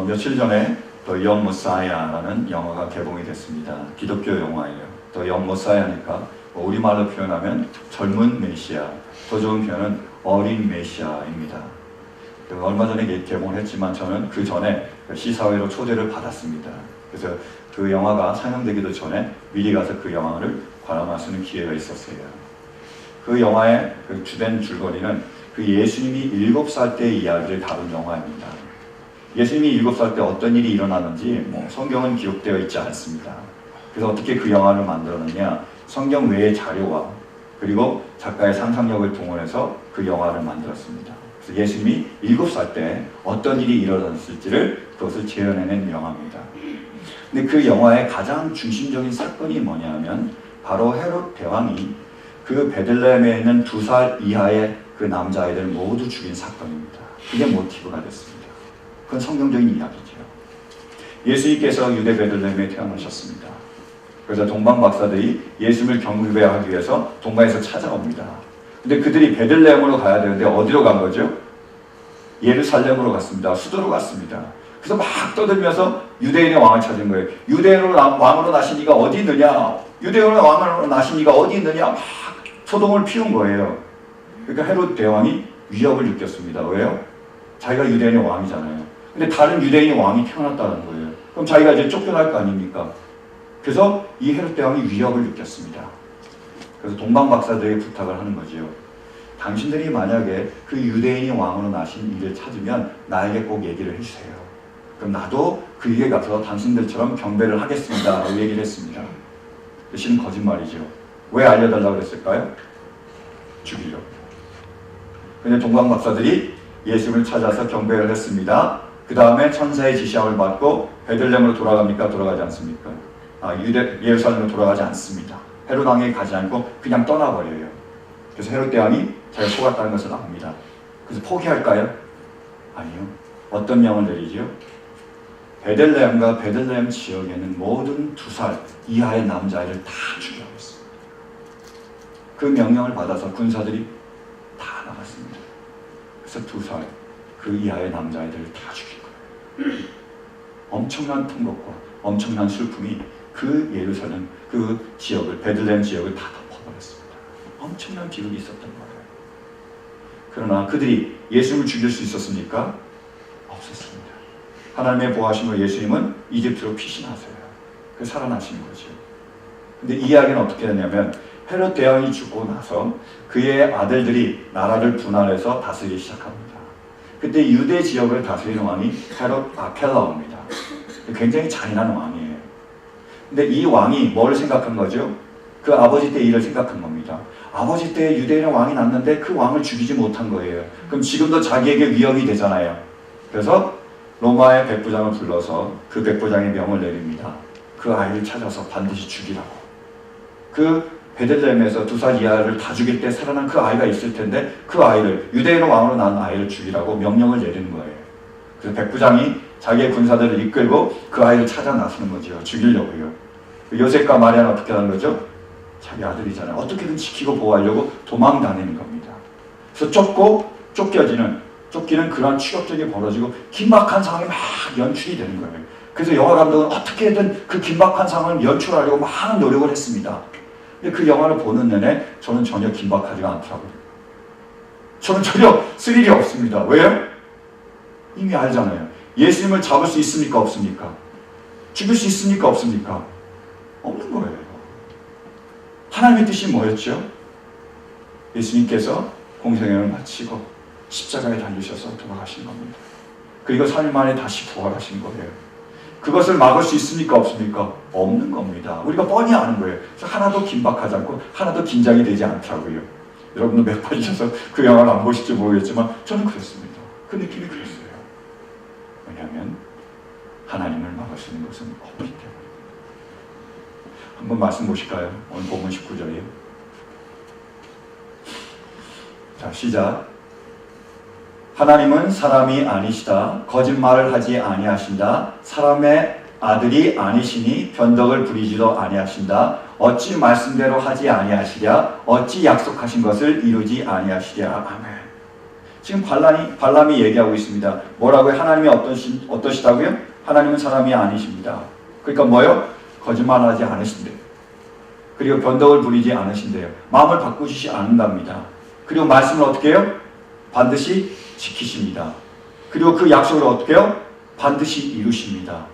며칠 전에 더 영 모사이아라는 영화가 개봉이 됐습니다. 기독교 영화예요. 더 영 모사이아니까 우리말로 표현하면 젊은 메시아, 더 좋은 표현은 어린 메시아입니다. 얼마 전에 개봉을 했지만 저는 그 전에 시사회로 초대를 받았습니다. 그래서 그 영화가 상영되기도 전에 미리 가서 그 영화를 관람할 수 있는 기회가 있었어요. 그 영화의 그 주된 줄거리는 그 예수님이 7살 때 이야기를 다룬 영화입니다. 예수님이 7살 때 어떤 일이 일어나는지 성경은 기록되어 있지 않습니다. 그래서 어떻게 그 영화를 만들었느냐, 성경 외의 자료와 그리고 작가의 상상력을 동원해서 그 영화를 만들었습니다. 그래서 예수님이 7살 때 어떤 일이 일어났을지를 그것을 재현해낸 영화입니다. 근데 그 영화의 가장 중심적인 사건이 뭐냐면 바로 헤롯 대왕이 그 베들레헴에 있는 2살 이하의 그 남자아이들 모두 죽인 사건입니다. 그게 모티브가 됐습니다. 그건 성경적인 이야기죠. 예수님께서 유대 베들레헴에 태어나셨습니다. 그래서 동방 박사들이 예수님을 경배하기 위해서 동방에서 찾아옵니다. 근데 그들이 베들레헴으로 가야 되는데 어디로 간 거죠? 예루살렘으로 갔습니다. 수도로 갔습니다. 그래서 막 떠들면서 유대인의 왕을 찾은 거예요. 유대인으로 왕으로 나신 이가 어디 있느냐? 유대인으로 왕으로 나신 이가 어디 있느냐? 막 소동을 피운 거예요. 그러니까 헤롯 대왕이 위협을 느꼈습니다. 왜요? 자기가 유대인의 왕이잖아요. 근데 다른 유대인의 왕이 태어났다는 거예요. 그럼 자기가 이제 쫓겨날 거 아닙니까? 그래서 이 헤롯 대왕이 위협을 느꼈습니다. 그래서 동방 박사들에게 부탁을 하는 거지요. 당신들이 만약에 그 유대인이 왕으로 나신 이를 찾으면 나에게 꼭 얘기를 해주세요. 그럼 나도 그에게 가서 당신들처럼 경배를 하겠습니다. 라고 얘기를 했습니다. 대신 거짓말이죠. 왜 알려달라고 그랬을까요? 죽이려고. 근데 동방 박사들이 예수님을 찾아서 경배를 했습니다. 그 다음에 천사의 지시함을 받고 베들레헴으로 돌아갑니까? 돌아가지 않습니까? 예루살렘으로 돌아가지 않습니다. 헤롯 왕에게 가지 않고 그냥 떠나버려요. 그래서 헤롯 대왕이 자기가 속았다는 것을 압니다. 그래서 포기할까요? 아니요. 어떤 명을 내리지요? 베들레헴과 베들레헴 지역에는 모든 2살 이하의 남자아이를 다 죽이라고 했습니다. 그 명령을 받아서 군사들이 다 나갔습니다. 그래서 2살 그 이하의 남자아이들을 다 죽인 거예요. 엄청난 통곡과 엄청난 슬픔이 그 예루살렘, 그 지역을, 베들레헴 지역을 다 덮어버렸습니다. 엄청난 기록이 있었던 거예요. 그러나 그들이 예수님을 죽일 수 있었습니까? 없었습니다. 하나님의 보호하심으로 예수님은 이집트로 피신하세요. 그 살아나신 거죠. 근데 이 이야기는 어떻게 되냐면 헤롯 대왕이 죽고 나서 그의 아들들이 나라를 분할해서 다스리기 시작합니다. 그때 유대 지역을 다스리는 왕이 헤롯 아켈라오입니다. 굉장히 잔인한 왕이에요. 근데 이 왕이 뭘 생각한 거죠? 그 아버지 때 일을 생각한 겁니다. 아버지 때 유대인의 왕이 났는데 그 왕을 죽이지 못한 거예요. 그럼 지금도 자기에게 위협이 되잖아요. 그래서 로마의 백부장을 불러서 그 백부장의 명을 내립니다. 그 아이를 찾아서 반드시 죽이라고. 그 베들레헴에서 2살 이하를 다 죽일 때 살아난 그 아이가 있을 텐데 그 아이를, 유대인의 왕으로 난 아이를 죽이라고 명령을 내리는 거예요. 그래서 백부장이 자기의 군사들을 이끌고 그 아이를 찾아 나서는 거죠. 죽이려고요. 요셉과 마리아는 어떻게 하는 거죠? 자기 아들이잖아요. 어떻게든 지키고 보호하려고 도망다니는 겁니다. 그래서 쫓기는 그러한 추격전이 벌어지고 긴박한 상황이 막 연출이 되는 거예요. 그래서 영화 감독은 어떻게든 그 긴박한 상황을 연출하려고 많은 노력을 했습니다. 근데 그 영화를 보는 내내 저는 전혀 긴박하지가 않더라고요. 저는 전혀 스릴이 없습니다. 왜요? 이미 알잖아요. 예수님을 잡을 수 있습니까? 없습니까? 죽일 수 있습니까? 없습니까? 없는 거예요. 하나님의 뜻이 뭐였죠? 예수님께서 공생애를 마치고 십자가에 달리셔서 돌아가신 겁니다. 그리고 3일 만에 다시 부활하신 거예요. 그것을 막을 수 있습니까? 없습니까? 없는 겁니다. 우리가 뻔히 아는 거예요. 그래서 하나도 긴박하지 않고 하나도 긴장이 되지 않더라고요. 여러분도 몇 번이셔서 그 영화를 안 보실지 모르겠지만 저는 그랬습니다. 그 느낌이 그랬어요. 왜냐하면 하나님을 막을 수 있는 것은 없기 때문에. 한번 말씀 보실까요? 오늘 본문 19절이에요. 자, 시작. 하나님은 사람이 아니시다. 거짓말을 하지 아니하신다. 사람의 아들이 아니시니 변덕을 부리지도 아니하신다. 어찌 말씀대로 하지 아니하시랴. 어찌 약속하신 것을 이루지 아니하시랴. 아멘. 지금 발람이 얘기하고 있습니다. 뭐라고요? 하나님이 어떠시다고요? 하나님은 사람이 아니십니다. 그러니까 뭐요? 거짓말하지 않으신대요. 그리고 변덕을 부리지 않으신대요. 마음을 바꾸시지 않는답니다. 그리고 말씀을 어떻게 해요? 반드시 지키십니다. 그리고 그 약속을 어떻게 해요? 반드시 이루십니다.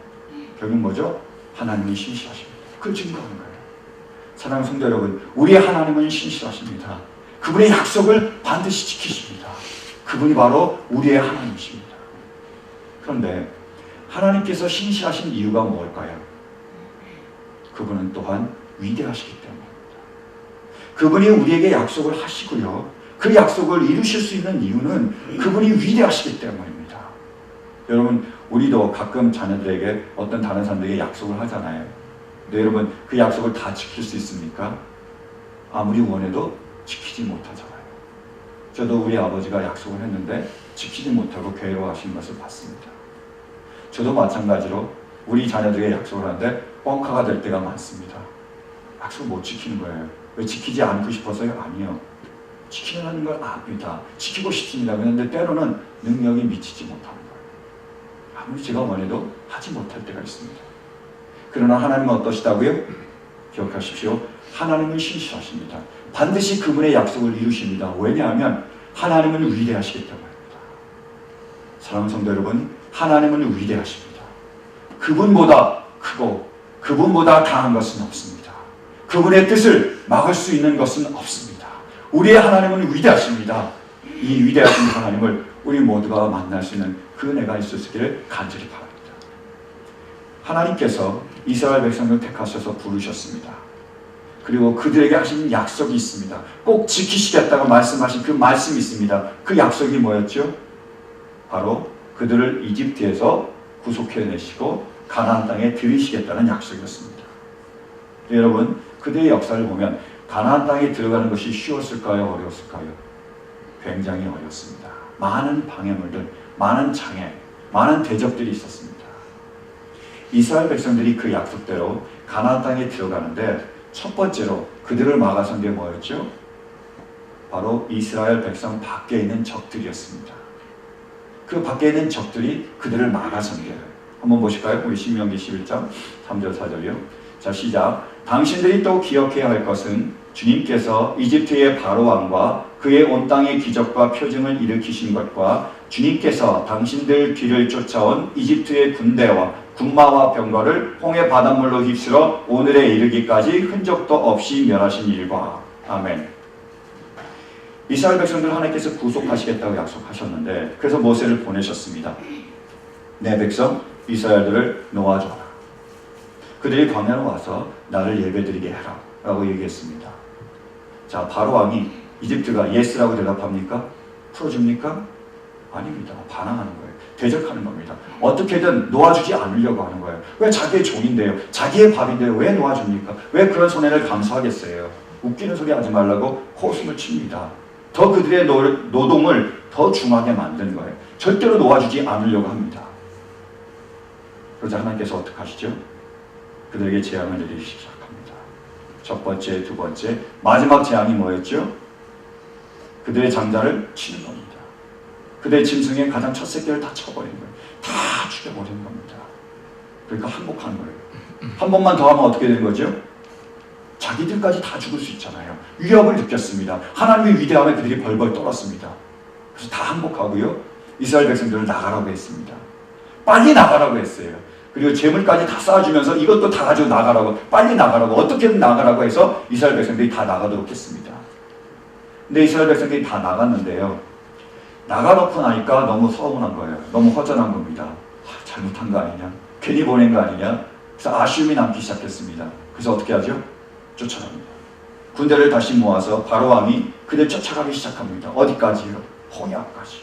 결국 뭐죠? 하나님이 신실하십니다. 그걸 증거하는 거예요. 사랑하는 성도 여러분, 우리의 하나님은 신실하십니다. 그분의 약속을 반드시 지키십니다. 그분이 바로 우리의 하나님이십니다. 그런데 하나님께서 신실하신 이유가 뭘까요? 그분은 또한 위대하시기 때문입니다. 그분이 우리에게 약속을 하시고요. 그 약속을 이루실 수 있는 이유는 그분이 위대하시기 때문입니다. 여러분, 우리도 가끔 자녀들에게 어떤 다른 사람들에게 약속을 하잖아요. 근데 여러분, 그 약속을 다 지킬 수 있습니까? 아무리 원해도 지키지 못하잖아요. 저도 우리 아버지가 약속을 했는데 지키지 못하고 괴로워하시는 것을 봤습니다. 저도 마찬가지로 우리 자녀들에게 약속을 하는데 뻥카가 될 때가 많습니다. 약속 못 지키는 거예요. 왜 지키지 않고 싶어서요? 아니요. 지키려는 걸 압니다. 지키고 싶습니다. 그런데 때로는 능력이 미치지 못하는 거예요. 아무리 제가 원해도 하지 못할 때가 있습니다. 그러나 하나님은 어떠시다고요? 기억하십시오. 하나님은 신실하십니다. 반드시 그분의 약속을 이루십니다. 왜냐하면 하나님은 위대하시기 때문입니다. 사랑하는 성도 여러분, 하나님은 위대하십니다. 그분보다 크고 그분보다 강한 것은 없습니다. 그분의 뜻을 막을 수 있는 것은 없습니다. 우리의 하나님은 위대하십니다. 이 위대하신 하나님을 우리 모두가 만날 수 있는 그 은혜가 있었기를 간절히 바랍니다. 하나님께서 이스라엘 백성을 택하셔서 부르셨습니다. 그리고 그들에게 하신 약속이 있습니다. 꼭 지키시겠다고 말씀하신 그 말씀이 있습니다. 그 약속이 뭐였죠? 바로 그들을 이집트에서 구속해내시고 가나안 땅에 들이시겠다는 약속이었습니다. 여러분, 그들의 역사를 보면 가나안 땅에 들어가는 것이 쉬웠을까요? 어려웠을까요? 굉장히 어렵습니다. 많은 방해물들, 많은 장애, 많은 대적들이 있었습니다. 이스라엘 백성들이 그 약속대로 가나안 땅에 들어가는데 첫 번째로 그들을 막아선 게 뭐였죠? 바로 이스라엘 백성 밖에 있는 적들이었습니다. 그 밖에 있는 적들이 그들을 막아선 거예요. 한번 보실까요? 우리 신명기 11장 3절 4절이요. 자, 시작. 당신들이 또 기억해야 할 것은 주님께서 이집트의 바로 왕과 그의 온 땅의 기적과 표징을 일으키신 것과 주님께서 당신들 뒤를 쫓아온 이집트의 군대와 군마와 병거를 홍해 바닷물로 휩쓸어 오늘에 이르기까지 흔적도 없이 멸하신 일과. 아멘. 이스라엘 백성들 하나님께서 구속하시겠다고 약속하셨는데 그래서 모세를 보내셨습니다. 내 백성 이스라엘들을 놓아줘라. 그들이 광야로 와서 나를 예배드리게 해라 라고 얘기했습니다. 자, 바로 왕이 이집트가 예스라고 대답합니까? 풀어줍니까? 아닙니다. 반항하는 거예요. 대적하는 겁니다. 어떻게든 놓아주지 않으려고 하는 거예요. 왜 자기의 종인데요? 자기의 밥인데요? 왜 놓아줍니까? 왜 그런 손해를 감수하겠어요? 웃기는 소리 하지 말라고 코웃음을 칩니다. 더 그들의 노동을 더 중하게 만든 거예요. 절대로 놓아주지 않으려고 합니다. 그러자 하나님께서 어떻게 하시죠? 그들에게 재앙을 내리기 시작합니다. 첫 번째, 두 번째, 마지막 재앙이 뭐였죠? 그들의 장자를 치는 겁니다. 그들의 짐승의 가장 첫 새끼를 다 쳐버린 거예요. 다 죽여버리는 겁니다. 그러니까 항복하는 거예요. 한 번만 더 하면 어떻게 되는 거죠? 자기들까지 다 죽을 수 있잖아요. 위협을 느꼈습니다. 하나님의 위대함에 그들이 벌벌 떨었습니다. 그래서 다 항복하고요. 이스라엘 백성들을 나가라고 했습니다. 빨리 나가라고 했어요. 그리고 재물까지 다 쌓아주면서 이것도 다 가지고 나가라고, 빨리 나가라고, 어떻게든 나가라고 해서 이스라엘 백성들이 다 나가도록 했습니다. 근데 이스라엘 백성들이 다 나갔는데요. 나가놓고 나니까 너무 서운한 거예요. 너무 허전한 겁니다. 잘못한 거 아니냐? 괜히 보낸 거 아니냐? 그래서 아쉬움이 남기 시작했습니다. 그래서 어떻게 하죠? 쫓아갑니다. 군대를 다시 모아서 바로 왕이 그들 쫓아가기 시작합니다. 어디까지요? 홍해까지.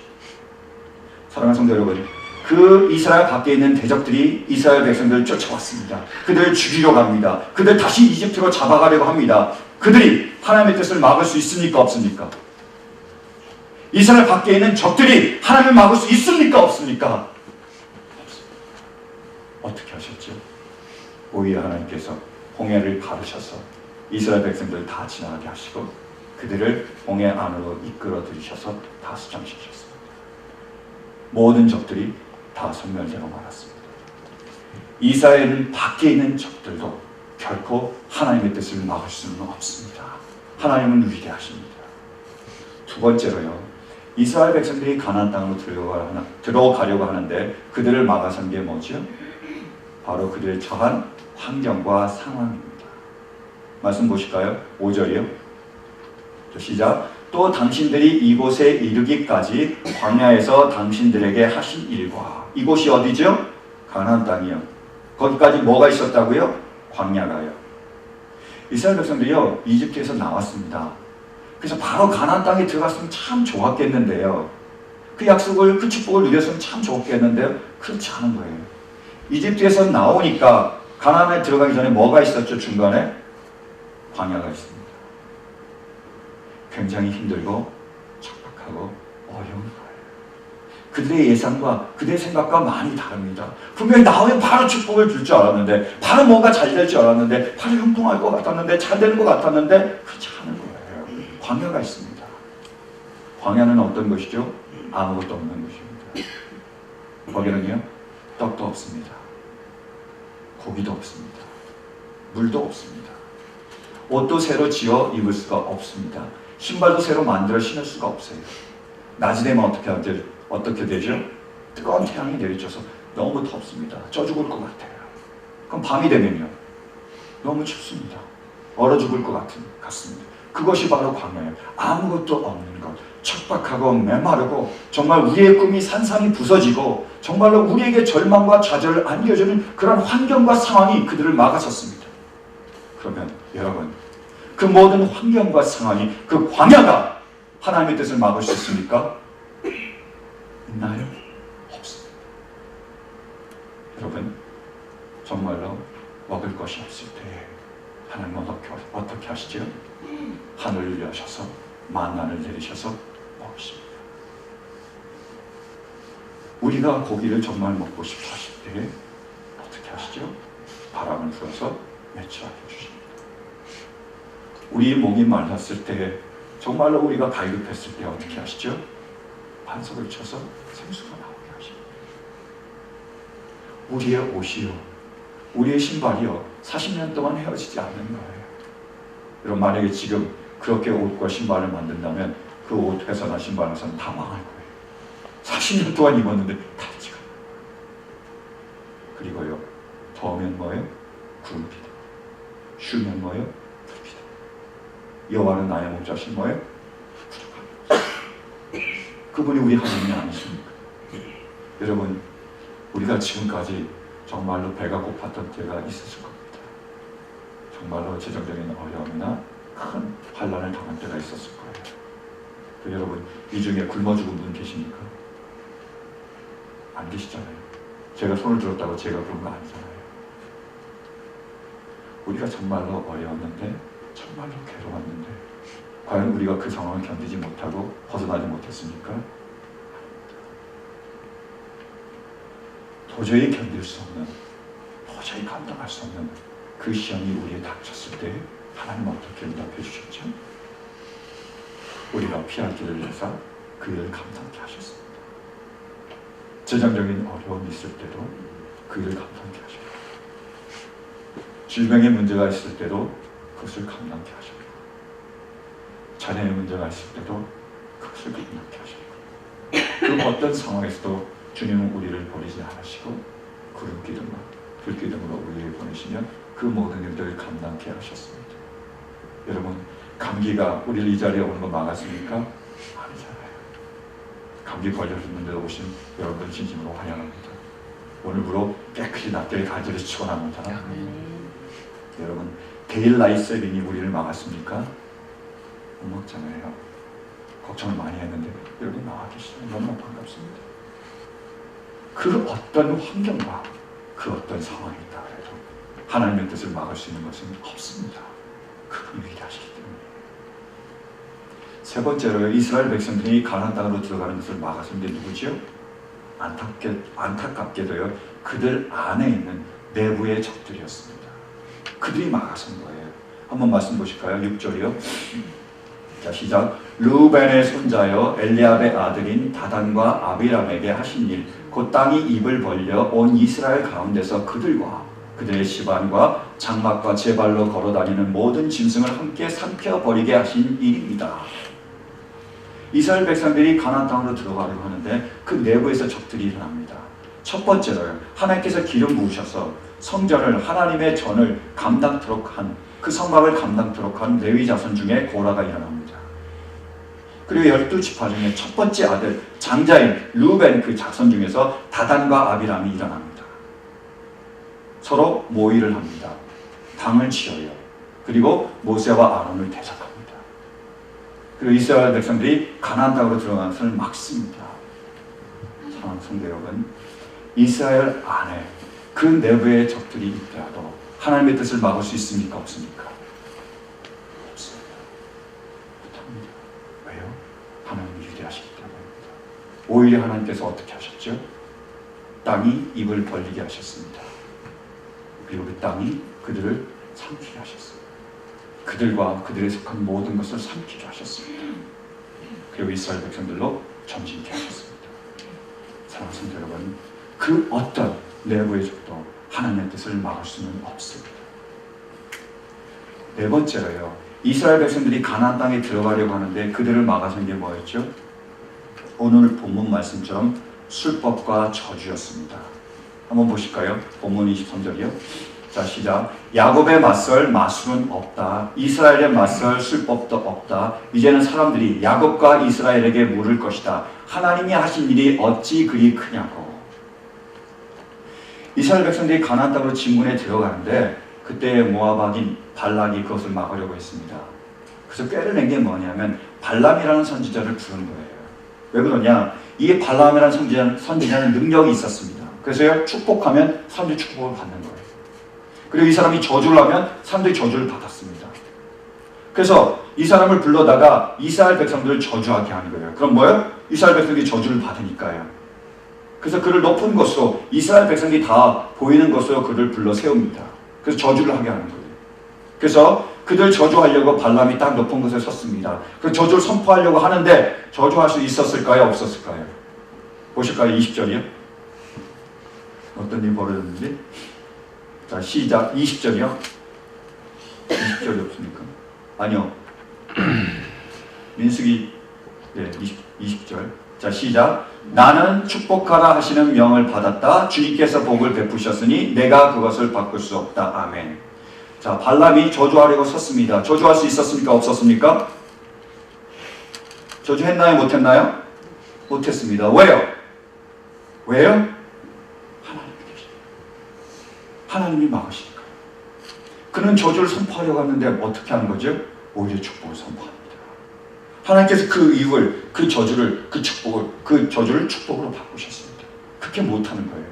사랑하는 성도 여러분, 그 이스라엘 밖에 있는 대적들이 이스라엘 백성들을 쫓아왔습니다. 그들을 죽이려 갑니다. 그들 다시 이집트로 잡아가려고 합니다. 그들이 하나님의 뜻을 막을 수 있습니까? 없습니까? 이스라엘 밖에 있는 적들이 하나님을 막을 수 있습니까? 없습니까? 없습니다. 어떻게 하셨죠? 오히려 하나님께서 홍해를 가르셔서 이스라엘 백성들을 다 지나가게 하시고 그들을 홍해 안으로 이끌어 들이셔서 다 수장시키셨습니다. 모든 적들이 다 소멸되고 말았습니다. 이스라엘은 밖에 있는 적들도 결코 하나님의 뜻을 막을 수는 없습니다. 하나님은 위대하십니다. 두 번째로요, 이스라엘 백성들이 가나안 땅으로 들어가려고 하는데 그들을 막아선 게 뭐죠? 바로 그들을 처한 환경과 상황입니다. 말씀 보실까요? 5절이요. 시작. 또 당신들이 이곳에 이르기까지 광야에서 당신들에게 하신 일과, 이곳이 어디죠? 가나안 땅이요. 거기까지 뭐가 있었다고요? 광야가요. 이스라엘 백성들이요, 이집트에서 나왔습니다. 그래서 바로 가나안 땅에 들어갔으면 참 좋았겠는데요. 그 약속을, 그 축복을 누렸으면 참 좋겠는데요. 그렇지 않은 거예요. 이집트에서 나오니까 가나안에 들어가기 전에 뭐가 있었죠? 중간에 광야가 있습니다. 굉장히 힘들고 척박하고 어려운 거예요. 그들의 예상과 그들의 생각과 많이 다릅니다. 분명히 나오면 바로 축복을 줄 줄 알았는데, 바로 뭔가 잘 될 줄 알았는데, 바로 형통할 것 같았는데, 잘 되는 것 같았는데 그렇지 않은 거예요. 광야가 있습니다. 광야는 어떤 것이죠? 아무것도 없는 것입니다. 거기는요, 떡도 없습니다. 고기도 없습니다. 물도 없습니다. 옷도 새로 지어 입을 수가 없습니다. 신발도 새로 만들어 신을 수가 없어요. 낮이 되면 어떻게 되죠? 뜨거운 태양이 내리쳐서 너무 덥습니다. 쪄 죽을 것 같아요. 그럼 밤이 되면요, 너무 춥습니다. 얼어 죽을 것 같습니다. 그것이 바로 광야예요. 아무것도 없는 것, 척박하고 메마르고, 정말 우리의 꿈이 산산이 부서지고, 정말로 우리에게 절망과 좌절을 안겨주는 그런 환경과 상황이 그들을 막아섰습니다. 그러면 여러분, 그 모든 환경과 상황이, 그 광야가 하나님의 뜻을 막을 수 있습니까? 있나요? 없습니다. 여러분, 정말로 먹을 것이 없을 때 하나님은 어떻게 하시죠? 하늘을 여셔서 만나를 내리셔서 먹으십니다. 우리가 고기를 정말 먹고 싶어 하실 때 어떻게 하시죠? 바람을 불어서 매출하게 해주십니다. 우리 목이 말랐을 때, 정말로 우리가 갈급했을 때 어떻게 하시죠? 반석을 쳐서 생수가 나오게 하십니다. 우리의 옷이요, 우리의 신발이요, 40년 동안 헤어지지 않는 거예요. 여러분, 만약에 지금 그렇게 옷과 신발을 만든다면 그 옷 회사나 신발 회사는 다 망할 거예요. 40년 동안 입었는데 닿지가 않아요. 그리고요, 더우면 뭐예요? 구름비다. 쉬면 뭐예요? 불비다. 여호와는 나의 목자신 뭐예요? 그분이 우리 하나님이 아니십니까? 여러분, 우리가 지금까지 정말로 배가 고팠던 때가 있었을 겁니다. 정말로 재정적인 어려움이나 큰 환난을 당할 때가 있었을 거예요. 여러분, 이 중에 굶어 죽은 분 계십니까? 안 계시잖아요. 제가 손을 들었다고 제가 그런 거 아니잖아요. 우리가 정말로 어려웠는데, 정말로 괴로웠는데, 과연 우리가 그 상황을 견디지 못하고 벗어나지 못했습니까? 도저히 견딜 수 없는, 도저히 감당할 수 없는 그 시험이 우리에 닥쳤을 때 하나님 어떻게 응답해 주셨죠? 우리가 피할 길을 내사 그 일을 감당케 하셨습니다. 재정적인 어려움이 있을 때도 그 일을 감당케 하십니다. 질병의 문제가 있을 때도 그것을 감당케 하십니다. 자녀의 문제가 있을 때도 그것을 감당케 하십니다. 그 어떤 상황에서도 주님은 우리를 버리지 않으시고 구름기둥과 불기둥으로 우리를 보내시면 그 모든 일들을 감당케 하셨습니다. 여러분, 감기가 우리를 이 자리에 오는 거 막았습니까? 아니잖아요. 감기 걸렸는데 오신 여러분 진심으로 환영합니다. 오늘부로 깨끗이 낫게 간절히 축원합니다. 여러분, 데일 라이트 세빙이 우리를 막았습니까? 못 먹잖아요. 걱정을 많이 했는데 여러분 나와 계시면 너무 반갑습니다. 그 어떤 환경과 그 어떤 상황이 있다 해도 하나님의 뜻을 막을 수 있는 것은 없습니다. 그분이 위대하시기 때문에. 세 번째로요, 이스라엘 백성들이 가나안 땅으로 들어가는 것을 막아선 게 누구지요? 안타깝게도요, 그들 안에 있는 내부의 적들이었습니다. 그들이 막아선 거예요. 한번 말씀 보실까요? 6절이요. 자, 시작. 르우벤의 손자여 엘리압의 아들인 다단과 아비람에게 하신 일, 곧 땅이 입을 벌려 온 이스라엘 가운데서 그들과 그들의 집안과 장막과 제 발로 걸어다니는 모든 짐승을 함께 삼켜버리게 하신 일입니다. 이스라엘 백성들이 가나안 땅으로 들어가려고 하는데 그 내부에서 적들이 일어납니다. 첫 번째로요, 하나님께서 기름 부으셔서 성전을, 하나님의 전을 감당토록 한, 그 성막을 감당토록 한 레위 자손 중에 고라가 일어납니다. 그리고 12지파 중에 첫 번째 아들 장자인 르우벤 그 자손 중에서 다단과 아비람이 일어납니다. 서로 모의를 합니다. 당을 지어요. 그리고 모세와 아론을 대적합니다. 그리고 이스라엘 백성들이 가나안 땅으로 들어가는 것을 막습니다. 사랑하는 성도 여러분, 이스라엘 안에 그 내부의 적들이 있더라도 하나님의 뜻을 막을 수 있습니까? 없습니까? 없습니다. 못합니다. 왜요? 하나님이 유대하시기 때문입니다. 오히려 하나님께서 어떻게 하셨죠? 땅이 입을 벌리게 하셨습니다. 그리고 그 땅이 그들을 삼키게 하셨습니다. 그들과 그들에 속한 모든 것을 삼키게 하셨습니다. 그리고 이스라엘 백성들로 점진케 하셨습니다. 사랑하는 성도 여러분, 그 어떤 내부의 적도 하나님의 뜻을 막을 수는 없습니다. 네 번째로요, 이스라엘 백성들이 가나안 땅에 들어가려고 하는데 그들을 막아선 게 뭐였죠? 오늘 본문 말씀처럼 술법과 저주였습니다. 한번 보실까요? 본문 23절이요. 자, 시작. 야곱에 맞설 마술은 없다. 이스라엘에 맞설 술법도 없다. 이제는 사람들이 야곱과 이스라엘에게 물을 것이다. 하나님이 하신 일이 어찌 그리 크냐고. 이스라엘 백성들이 가나안 땅으로 진군에 들어가는데 그때 모압왕인 발람이 그것을 막으려고 했습니다. 그래서 꾀를 낸 게 뭐냐면 발람이라는 선지자를 부른 거예요. 왜 그러냐? 이 발람이라는 선지자는 능력이 있었습니다. 그래서 축복하면 사람들이 축복을 받는 거예요. 그리고 이 사람이 저주를 하면 사람들이 저주를 받았습니다. 그래서 이 사람을 불러다가 이스라엘 백성들을 저주하게 하는 거예요. 그럼 뭐예요? 이스라엘 백성들이 저주를 받으니까요. 그래서 그를 높은 곳으로, 이스라엘 백성들이 다 보이는 곳으로 그를 불러 세웁니다. 그래서 저주를 하게 하는 거예요. 그래서 그들 저주하려고 발람이 딱 높은 곳에 섰습니다. 그 저주를 선포하려고 하는데 저주할 수 있었을까요? 없었을까요? 보실까요? 20절이요. 어떤 일이 벌어졌는지. 자, 시작. 20절이요. 20절이 없습니까? 아니요. 민수기 20절. 자, 시작. 나는 축복하라 하시는 명을 받았다. 주님께서 복을 베푸셨으니 내가 그것을 바꿀 수 없다. 아멘. 자, 발람이 저주하려고 섰습니다. 저주할 수 있었습니까? 없었습니까? 저주했나요? 못했나요? 못했습니다. 왜요? 왜요? 하나님이 계십니다. 하나님이 막으시니까. 그는 저주를 선포하려고 하는데 어떻게 하는 거죠? 오히려 축복을 선포합니다. 하나님께서 그 이유를, 그 저주를, 그 저주를 축복으로 바꾸셨습니다. 그렇게 못하는 거예요.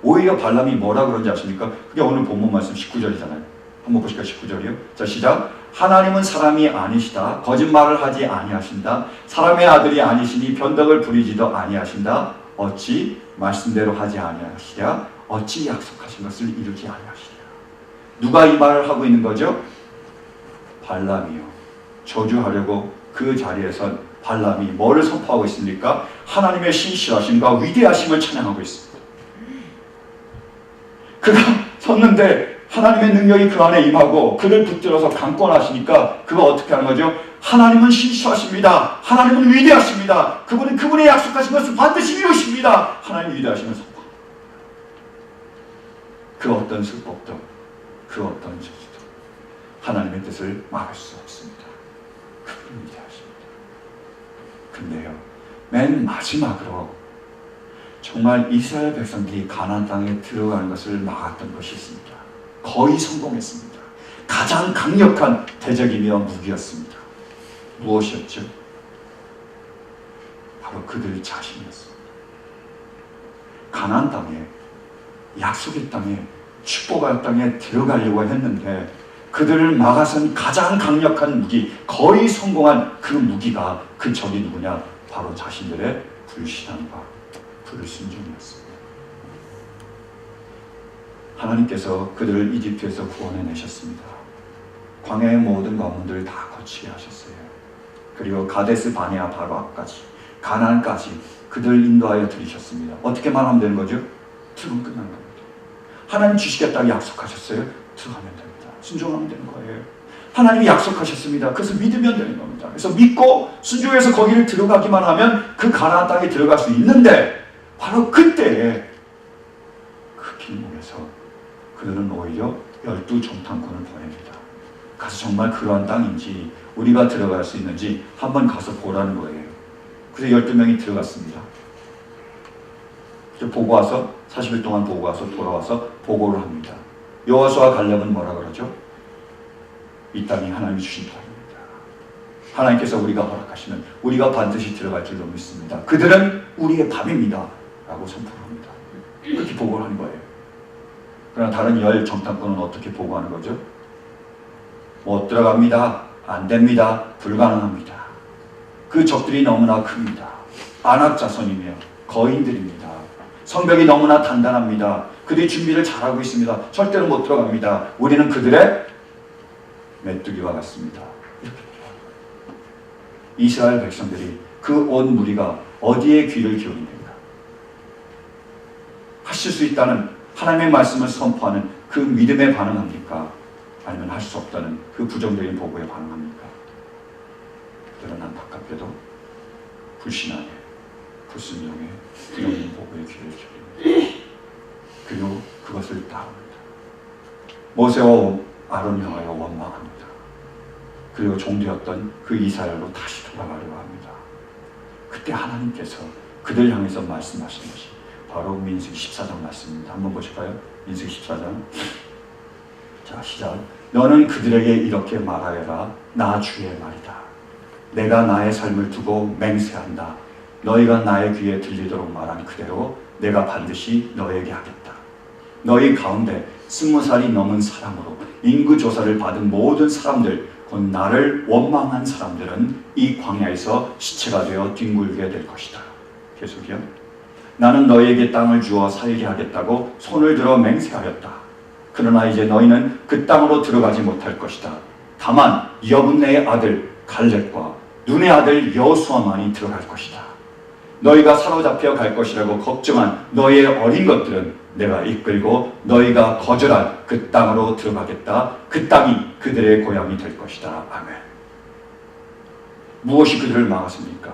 오히려 발람이 뭐라 그런지 아십니까? 그게 오늘 본문 말씀 19절이잖아요. 한번 보실까요? 19절이요. 자, 시작. 하나님은 사람이 아니시다. 거짓말을 하지 아니하신다. 사람의 아들이 아니시니 변덕을 부리지도 아니하신다. 어찌 말씀대로 하지 아니하시랴? 어찌 약속하신 것을 이루지 아니하시랴? 누가 이 말을 하고 있는 거죠? 발람이요. 저주하려고 그 자리에선 발람이 뭐를 선포하고 있습니까? 하나님의 신실하심과 위대하심을 찬양하고 있습니다. 그가 섰는데 하나님의 능력이 그 안에 임하고 그를 붙들어서 강권하시니까 그가 어떻게 하는 거죠? 하나님은 신실하십니다. 하나님은 위대하십니다. 그분은 그분의 약속하신 것을 반드시 이루십니다. 하나님 위대하심을 선포합니다. 그 어떤 술법도, 그 어떤 저주도 하나님의 뜻을 막을 수 없습니다. 그분은 위대하십니다. 근데요, 맨 마지막으로 정말 이스라엘 백성들이 가나안 땅에 들어가는 것을 막았던 것이 있습니다. 거의 성공했습니다. 가장 강력한 대적이며 무기였습니다. 무엇이었죠? 바로 그들 자신이었습니다. 가나안 땅에, 약속의 땅에, 축복의 땅에 들어가려고 했는데 그들을 막아선 가장 강력한 무기, 거의 성공한 그 무기가, 그 적이 누구냐? 바로 자신들의 불신앙과 불순종이었습니다. 하나님께서 그들을 이집트에서 구원해내셨습니다. 광야의 모든 관문들을 다 거치게 하셨어요. 그리고 가데스 바네아 바로 앞까지 가나안까지 그들 인도하여 들이셨습니다. 어떻게 말하면 되는 거죠? 들어가면 끝나는 겁니다. 하나님 주시겠다고 약속하셨어요? 들어가면 됩니다. 순종하면 되는 거예요. 하나님이 약속하셨습니다. 그래서 믿으면 되는 겁니다. 그래서 믿고 순종해서 거기를 들어가기만 하면 그 가나안 땅에 들어갈 수 있는데 바로 그때에 그 길목에서 그들은 오히려 12 정탐꾼을 보냅니다. 가서 정말 그러한 땅인지 우리가 들어갈 수 있는지 한번 가서 보라는 거예요. 그래서 12명이 들어갔습니다. 보고 와서 40일 동안 보고 와서 돌아와서 보고를 합니다. 여호수아와 갈렙은 뭐라 그러죠? 이 땅이 하나님이 주신 땅입니다. 하나님께서 우리가 허락하시면 우리가 반드시 들어갈 줄로 믿습니다. 그들은 우리의 밥입니다. 라고 선포합니다. 그렇게 보고를 하는 거예요. 그러나 다른 10 정탐꾼은 어떻게 보고하는 거죠? 못 들어갑니다. 안 됩니다. 불가능합니다. 그 적들이 너무나 큽니다. 안악 자손이며 거인들입니다. 성벽이 너무나 단단합니다. 그들이 준비를 잘하고 있습니다. 절대로 못 들어갑니다. 우리는 그들의 메뚜기와 같습니다. 이렇게 이스라엘 백성들이 그 온 무리가 어디에 귀를 기울입니까? 하실 수 있다는 하나님의 말씀을 선포하는 그 믿음에 반응합니까? 아니면 할 수 없다는 그 부정적인 보고에 반응합니까? 그들은 안타깝게도 불신하게, 불순종에, 부정적인 보고에 귀를 기울입니다. 그리고 그것을 따릅니다. 모세와 아론을 향하여 원망합니다. 그리고 종되었던 그 이스라엘로 다시 돌아가려고 합니다. 그때 하나님께서 그들 향해서 말씀하신 것이 바로 민수기 14장 말씀입니다. 한번 보실까요? 민수기 14장. 자, 시작. 너는 그들에게 이렇게 말하여라. 나 주의 말이다. 내가 나의 삶을 두고 맹세한다. 너희가 나의 귀에 들리도록 말한 그대로 내가 반드시 너에게 하겠다. 너희 가운데 20살이 넘은 사람으로 인구조사를 받은 모든 사람들, 곧 나를 원망한 사람들은 이 광야에서 시체가 되어 뒹굴게 될 것이다. 계속이요. 나는 너희에게 땅을 주어 살게 하겠다고 손을 들어 맹세하였다. 그러나 이제 너희는 그 땅으로 들어가지 못할 것이다. 다만 여분네의 아들 갈렙과 눈의 아들 여호수아만이 들어갈 것이다. 너희가 사로잡혀 갈 것이라고 걱정한 너희의 어린 것들은 내가 이끌고 너희가 거절한 그 땅으로 들어가겠다. 그 땅이 그들의 고향이 될 것이다. 아멘. 무엇이 그들을 막았습니까?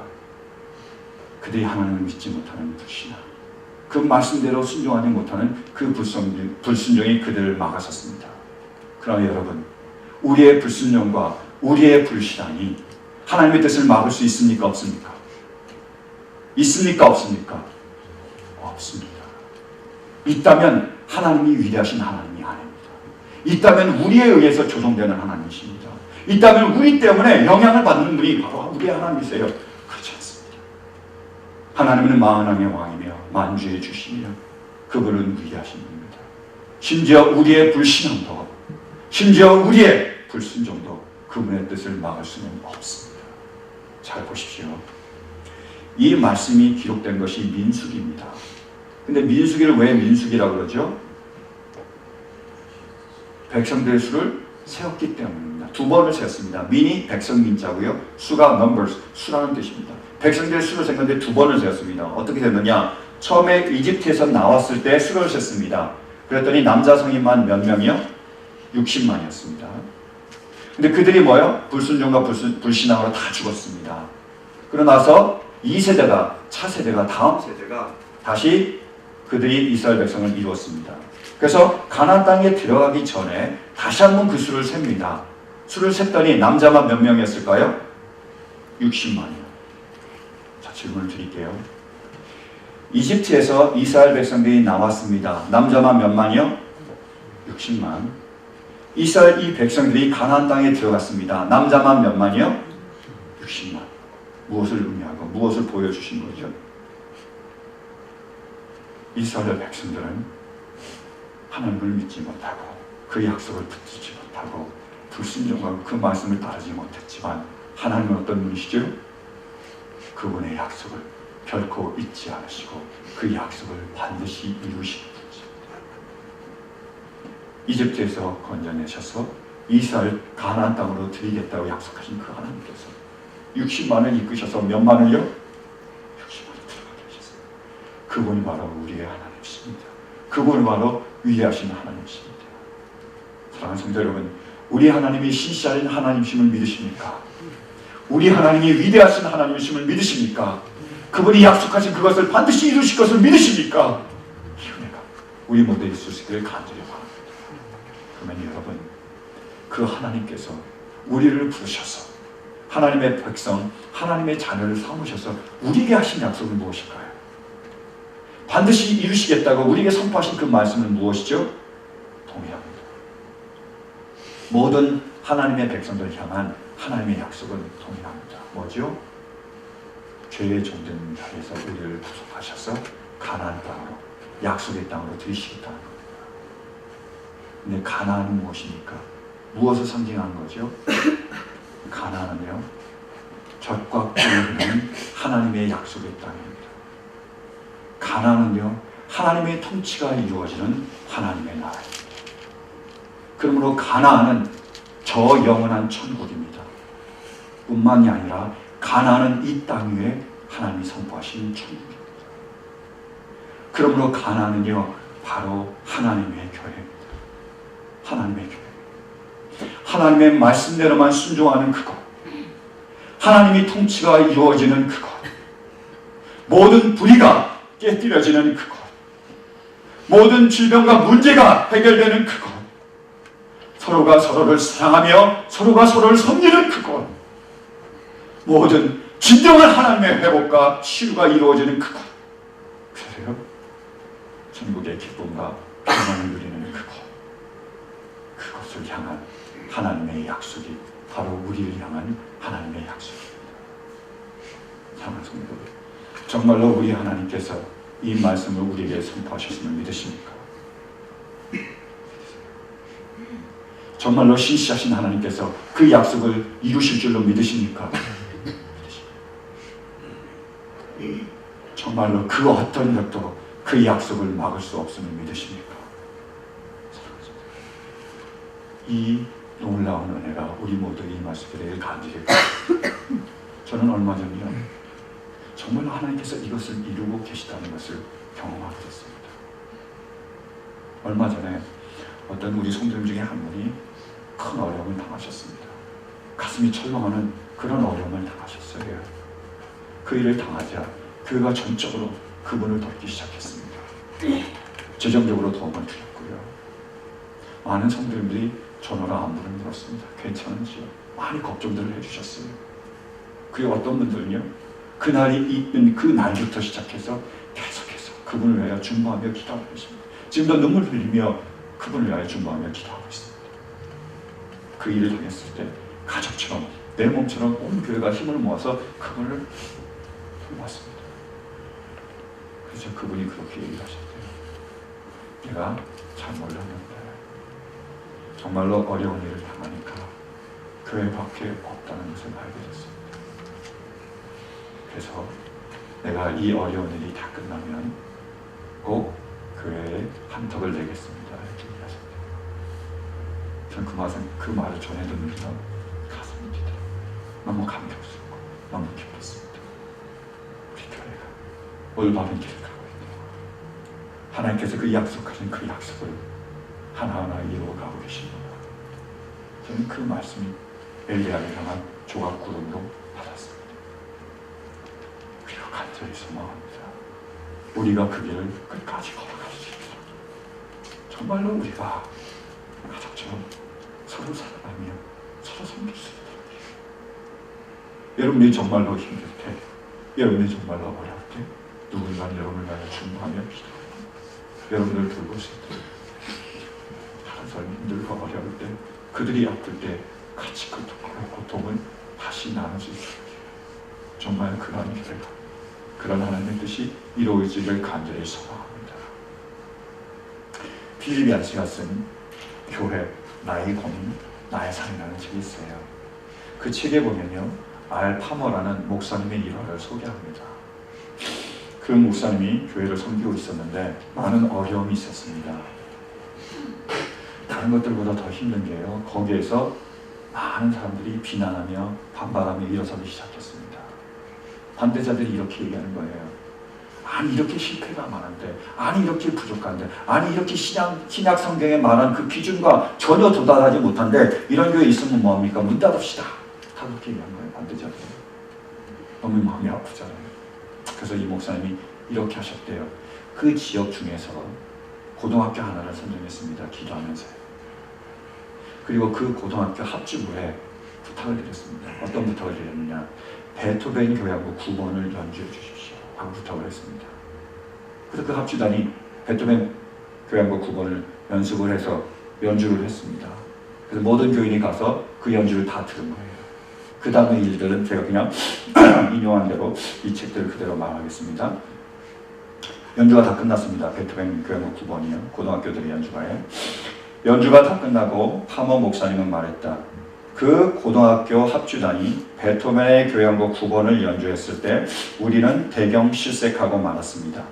그들이 하나님을 믿지 못하는 불신앙, 그 말씀대로 순종하지 못하는 그 불순종이 그들을 막았었습니다. 그러나 여러분, 우리의 불순종과 우리의 불신앙이 하나님의 뜻을 막을 수 있습니까? 없습니까? 있습니까? 없습니까? 없습니다. 있다면 하나님이 위대하신 하나님이 아닙니다. 있다면 우리에 의해서 조종되는 하나님이십니다. 있다면 우리 때문에 영향을 받는 분이 바로 우리 하나님이세요. 그렇지 않습니다. 하나님은 만왕의 왕이며 만주의 주시며 그분은 위대하신 분입니다. 심지어 우리의 불신앙도, 심지어 우리의 불순종도 그분의 뜻을 막을 수는 없습니다. 잘 보십시오. 이 말씀이 기록된 것이 민수기입니다. 근데 민수기를 왜 민수기라고 그러죠? 백성들의 수를 세웠기 때문입니다. 2번을 세웠습니다. 민이 백성 민자고요. 수가 numbers, 수라는 뜻입니다. 백성들의 수를 세웠는데 2번을 세웠습니다. 어떻게 됐느냐? 처음에 이집트에서 나왔을 때 수를 셌습니다. 그랬더니 남자 성인만 몇 명이요? 60만이었습니다. 근데 그들이 뭐요? 불순종과 불신앙으로 다 죽었습니다. 그러고 나서 2세대가, 차세대가, 다음 세대가 다시 그들이 이스라엘 백성을 이루었습니다. 그래서 가나안 땅에 들어가기 전에 다시 한번 그 수를 셉니다. 수를 셌더니 남자만 몇 명이었을까요? 60만이요. 자, 질문을 드릴게요. 이집트에서 이스라엘 백성들이 나왔습니다. 남자만 몇 만이요? 60만. 이스라엘 이 백성들이 가나안 땅에 들어갔습니다. 남자만 몇 만이요? 60만. 무엇을 의미하고 무엇을 보여주신 거죠? 이스라엘 백성들은 하나님을 믿지 못하고 그 약속을 붙들지 못하고 불순종하고 그 말씀을 따르지 못했지만 하나님은 어떤 분이시죠? 그분의 약속을 결코 잊지 않으시고 그 약속을 반드시 이루시는 분이십니다. 이집트에서 건져내셔서 이스라엘 가나안 땅으로 드리겠다고 약속하신 그 하나님께서 60만을 이끄셔서 몇만을요? 60만을 들어가게 하셨어요. 그분이 바로 우리의 하나님이십니다. 그분이 바로 위대하신 하나님이십니다. 사랑하는 성도 여러분, 우리 하나님이 신실하신 하나님이심을 믿으십니까? 우리 하나님이 위대하신 하나님이심을 믿으십니까? 그분이 약속하신 그것을 반드시 이루실 것을 믿으십니까? 이 은혜가 우리 모두에 있을 수 있기를 간절히 바랍니다. 그러면 여러분, 그 하나님께서 우리를 부르셔서 하나님의 백성, 하나님의 자녀를 삼으셔서 우리에게 하신 약속은 무엇일까요? 반드시 이루시겠다고 우리에게 선포하신 그 말씀은 무엇이죠? 동일합니다. 모든 하나님의 백성들을 향한 하나님의 약속은 동일합니다. 뭐죠? 죄의 종된 자리에서 우리를 구속하셔서 가나안 땅으로, 약속의 땅으로 들이시겠다는 겁니다. 근데 가나안은 무엇입니까? 무엇을 상징하는 거죠? 가나안은요, 젖과 꿀이 흐르는 하나님의 약속의 땅입니다. 가나안은요, 하나님의 통치가 이루어지는 하나님의 나라입니다. 그러므로 가나안은 저 영원한 천국입니다. 뿐만이 아니라 가나안은 이 땅 위에 하나님이 선포하신 천국입니다. 그러므로 가나안은요, 바로 하나님의 교회입니다. 하나님의 교회. 하나님의 말씀대로만 순종하는 그것, 하나님의 통치가 이루어지는 그것, 모든 불의가 깨뜨려지는 그것, 모든 질병과 문제가 해결되는 그것, 서로가 서로를 사랑하며 서로가 서로를 섬기는 그것, 모든 진정한 하나님의 회복과 치유가 이루어지는 그것, 그래요? 천국의 기쁨과 평안을 누리는 그것, 그것을 향한 하나님의 약속이 바로 우리를 향한 하나님의 약속입니다. 사랑하는 성도, 정말로 우리 하나님께서 이 말씀을 우리에게 선포하셨음을 믿으십니까? 정말로 신실하신 하나님께서 그 약속을 이루실 줄로 믿으십니까? 정말로 그 어떤 것도 그 약속을 막을 수 없음을 믿으십니까? 이 놀라운 은혜가 우리 모두에게 임하시기를 간절히 저는 얼마 전이요, 정말로 하나님께서 이것을 이루고 계시다는 것을 경험하게 됐습니다. 얼마 전에 어떤 우리 성도님 중에 한 분이 큰 어려움을 당하셨습니다. 가슴이 철렁하는 그런 어려움을 당하셨어요. 그 일을 당하자 교회가 전적으로 그분을 돕기 시작했습니다. 재정적으로 도움을 드렸고요. 많은 성도님들이 전화로 안부를 물었습니다. 괜찮은지요? 많이 걱정들을 해주셨어요. 그리고 어떤 분들은요, 그날이 있는 그 날부터 시작해서 계속해서 그분을 위하여 중보하며 기도하고 계십니다. 지금도 눈물 흘리며 그분을 위하여 중보하며 기도하고 있습니다. 그 일을 당했을 때 가족처럼, 내 몸처럼 온 교회가 힘을 모아서 그분을 도왔습니다. 그래서 그분이 그렇게 얘기하셨대요. 내가 잘 몰랐는데 정말로 어려운 일을 당하니까 교회밖에 없다는 것을 알게 됐습니다. 그래서 내가 이 어려운 일이 다 끝나면 꼭 교회에 한턱을 내겠습니다. 이렇게 얘기하셨대요. 저는 그 말을 전해 듣는다 가슴이 뛰더라고요. 너무 감격스럽고 너무 기뻤습니다. 우리 교회가 올바른 길을 가고 있네요. 하나님께서 그 약속하신 그 약속을 하나하나 이루어가고 계십니다. 저는 그 말씀이 엘리야를 향한 조각구름으로 받았습니다. 그리고 간절히 소망합니다. 우리가 그 길을 끝까지 걸어갈 수 있도록 정말로 우리가 가족처럼 서로 사랑하며 서로 섬길 수 있도록, 여러분이 정말로 힘들 때, 여러분이 정말로 어려울 때 누군가 여러분을 위하여 중보하며 기도합니다. 여러분을 돌볼 수 있도록, 다른 사람이 힘들고 어려울 때, 그들이 아플 때 같이 그 고통을 다시 나눌 수 있도록 정말 그런 교회가, 그런 하나님의 뜻이 이루어지기를 간절히 소망합니다. 필립 얀시가 쓴 교회, 나의 고민, 나의 삶이라는 책이 있어요. 그 책에 보면요, 알 파머라는 목사님의 일화를 소개합니다. 그 목사님이 교회를 섬기고 있었는데 많은 어려움이 있었습니다. 다른 것들보다 더 힘든 게요, 거기에서 많은 사람들이 비난하며 반발하며 일어서기 시작했습니다. 반대자들이 이렇게 얘기하는 거예요. 아니 이렇게 실패가 많은데, 아니 이렇게 부족한데, 아니 이렇게 신약 성경에 말한 그 기준과 전혀 도달하지 못한데 이런 교회 있으면 뭐합니까? 문 닫읍시다. 다 그렇게 얘기한 거예요. 반대자들이. 너무 마음이 아프잖아요. 그래서 이 목사님이 이렇게 하셨대요. 그 지역 중에서 고등학교 하나를 선정했습니다. 기도하면서요. 그리고 그 고등학교 합주부에 부탁을 드렸습니다. 어떤 부탁을 드렸느냐? 베토벤 교향곡 9번을 연주해 주십시오 하고 부탁을 했습니다. 그래서 그 합주단이 베토벤 교향곡 9번을 연습을 해서 연주를 했습니다. 그래서 모든 교인이 가서 그 연주를 다 들은 거예요. 그 다음에 일들은 제가 그냥 인용한 대로 이 책들을 그대로 말하겠습니다. 연주가 다 끝났습니다. 베토벤 교향곡 9번이요. 고등학교들의 연주가예요. 연주가 다 끝나고 파머 목사님은 말했다. 그 고등학교 합주단이 베토벤의 교향곡 9번을 연주했을 때 우리는 대경 실색하고 말았습니다.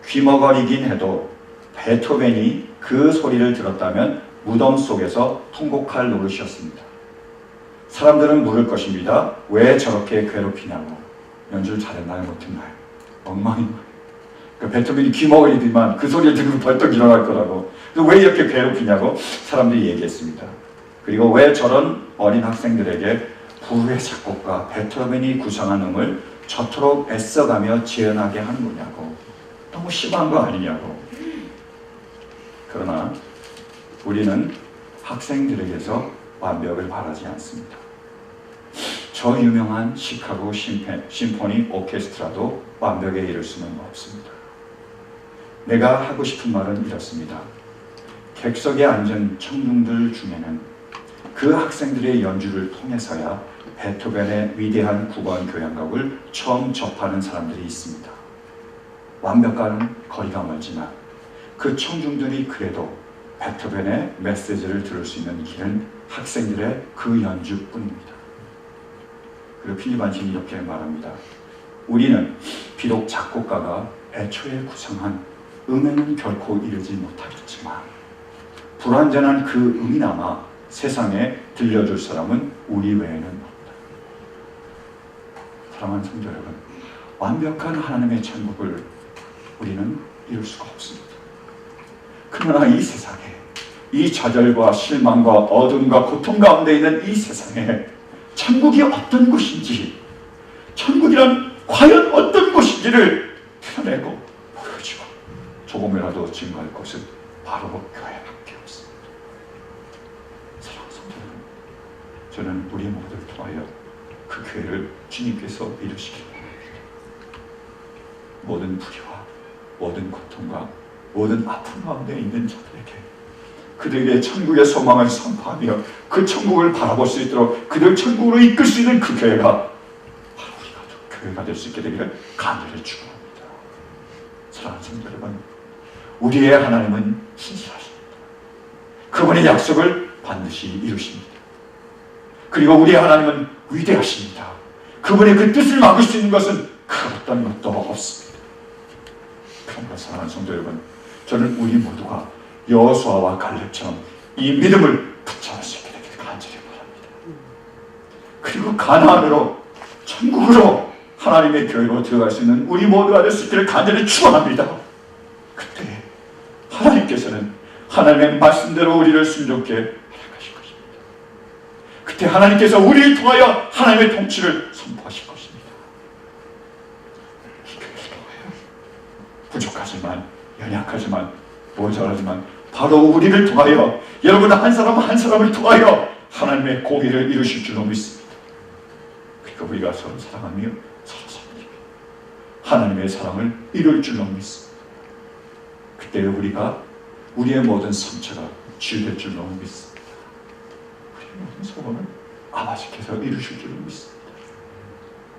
귀머거리긴 해도 베토벤이 그 소리를 들었다면 무덤 속에서 통곡할 노릇이었습니다. 사람들은 물을 것입니다. 왜 저렇게 괴롭히냐고. 연주를 잘했나요? 못했나요? 엉망인 베토벤이 귀머거리더만 그 소리를 들으면 벌떡 일어날 거라고. 왜 이렇게 괴롭히냐고 사람들이 얘기했습니다. 그리고 왜 저런 어린 학생들에게 불후의 작곡가 베토벤이 구성한 음을 저토록 애써가며 재현하게 하는 거냐고. 너무 심한 거 아니냐고. 그러나 우리는 학생들에게서 완벽을 바라지 않습니다. 저 유명한 시카고 심포니 오케스트라도 완벽에 이를 수는 없습니다. 내가 하고 싶은 말은 이렇습니다. 객석에 앉은 청중들 중에는 그 학생들의 연주를 통해서야 베토벤의 위대한 9번 교향곡을 처음 접하는 사람들이 있습니다. 완벽과는 거리가 멀지만 그 청중들이 그래도 베토벤의 메시지를 들을 수 있는 길은 학생들의 그 연주뿐입니다. 그리고 필립 안신이 이렇게 말합니다. 우리는 비록 작곡가가 애초에 구성한 음에는 결코 이르지 못하겠지만 불완전한 그 음이나마 세상에 들려줄 사람은 우리 외에는 없다. 사랑하는 성도 여러분, 완벽한 하나님의 천국을 우리는 이룰 수가 없습니다. 그러나 이 세상에, 이 좌절과 실망과 어둠과 고통 가운데 있는 이 세상에 천국이 어떤 곳인지, 천국이란 과연 어떤 곳인지를 펴내고 보여주고 조금이라도 증거할 곳은 바로 교회밖에 없습니다. 사랑하는 성도 여러분, 저는 우리 모두를 통하여 그 교회를 주님께서 이루시길 바랍니다. 모든 불의와 모든 고통과 모든 아픔 가운데 있는 자들에게 그들에게 천국의 소망을 선포하며 그 천국을 바라볼 수 있도록 그들 천국으로 이끌 수 있는 그 교회가 바로 우리가 교회가 될 수 있게 되기를 간절히 축원합니다. 사랑하는 성도 여러분, 우리의 하나님은 신실하십니다. 그분의 약속을 반드시 이루십니다. 그리고 우리의 하나님은 위대하십니다. 그분의 그 뜻을 막을 수 있는 것은 그 어떤 것도 없습니다. 그러나 사랑하는 성도 여러분, 저는 우리 모두가 여호수아와 갈렙처럼 이 믿음을 붙잡을 수 있게 되기를 간절히 바랍니다. 그리고 가나안으로, 천국으로, 하나님의 교회로 들어갈 수 있는 우리 모두가 될 수 있기를 간절히 축원합니다. 그때 하나님께서는 하나님의 말씀대로 우리를 순종케 허락하실 것입니다. 그때 하나님께서 우리를 통하여 하나님의 통치를 선포하실 것입니다. 이 교회를 통하여 부족하지만, 연약하지만, 모자라지만 바로 우리를 통하여, 여러분 한 사람 한 사람을 통하여 하나님의 공의를 이루실 줄로 믿습니다. 그러니까 우리가 서로 사랑하며 서로 섬기며 하나님의 사랑을 이룰 줄로 믿습니다. 그때 우리가 우리의 모든 상처가 치유될 줄로 믿습니다. 우리의 모든 소원을 아버지께서 이루실 줄로 믿습니다.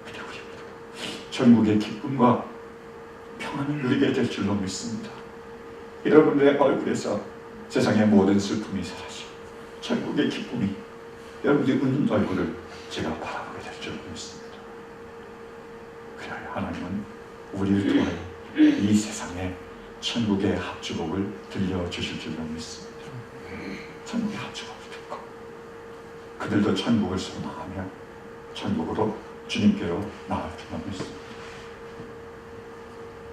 그때 우리 전국의 기쁨과 평안을 누리게 될 줄로 믿습니다. 여러분들의 얼굴에서 세상의 모든 슬픔이 사라지고 천국의 기쁨이 여러분들의 웃는 얼굴을 제가 바라보게 될 줄 믿습니다. 그래야 하나님은 우리를 통하여 이 세상에 천국의 합주곡을 들려주실 줄로 믿습니다. 천국의 합주곡을 듣고 그들도 천국을 소망하며 천국으로 주님께로 나갈 줄만 믿습니다.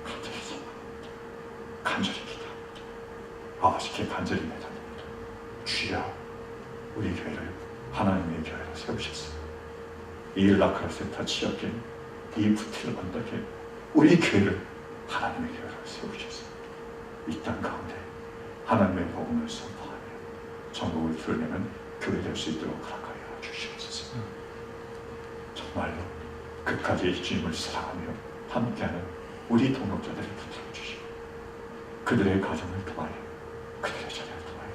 간절히 소망합니다. 간절히 기도합니다. 아버지께 간절히 매달립니다. 주여, 우리 교회를 하나님의 교회로 세우셨습니다. 이 라크라세타 지역에, 이 부틸 언덕에 우리 교회를 하나님의 교회로 세우셨습니다. 이 땅 가운데 하나님의 복음을 선포하며 전국을 드러내는 교회 될 수 있도록 허락하여 주시옵소서. 정말로 끝까지 주님을 사랑하며 함께하는 우리 동역자들을 붙들어 주시고 그들의 가정을 통하여, 그들의 자녀를 통하여,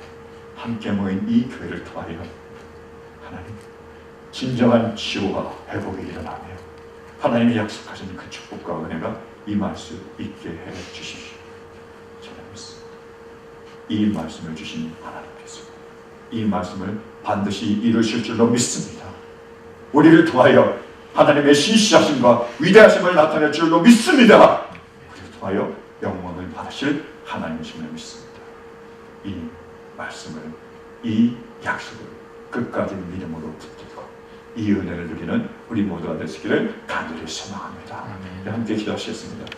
함께 모인 이 교회를 통하여 하나님 진정한 치유와 회복이 일어나며 하나님이 약속하신 그 축복과 은혜가 임할 수 있게 해 주십시오. 저는 믿습니다. 이 말씀을 주신 하나님께서 이 말씀을 반드시 이루실 줄로 믿습니다. 우리를 통하여 하나님의 신실하심과 위대하심을 나타낼 줄로 믿습니다. 우리를 통하여 영광을 받으실 하나님이심을 믿습니다. 이 말씀을, 이 약속을 끝까지 믿음으로 붙들고 이 은혜를 누리는 우리 모두가 되시기를 간절히 소망합니다. 함께 기도하시겠습니다.